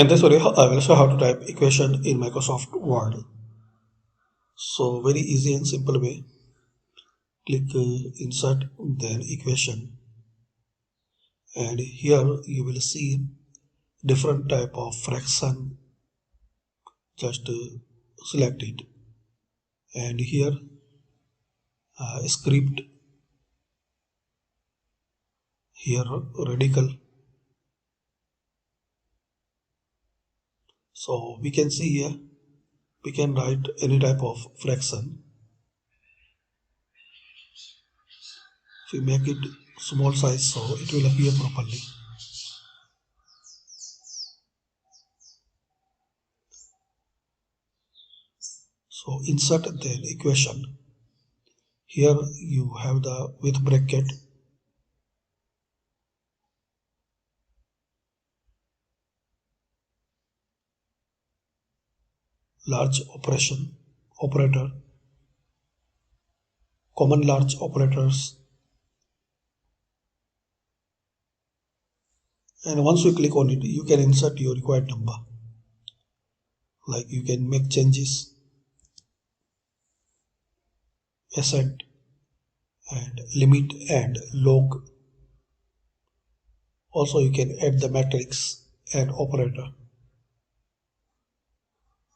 In this video, I will show how to type equation in Microsoft Word. So very easy and simple way. Click insert, then equation, and here you will see different type of fraction. Just select it, and here script, here radical. So we can see here we can write any type of fraction. If we make it small size, so it will appear properly. So insert then equation. Here you have the with bracket, large operation operator, common large operators, and once you click on it, you can insert your required number. Like you can make changes, ascent, and limit and log. Also you can add the matrix and operator.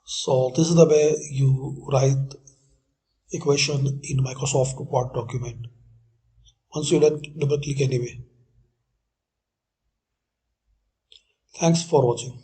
So this is the way you write equation in Microsoft Word document. Once you done, double click anyway. Thanks for watching.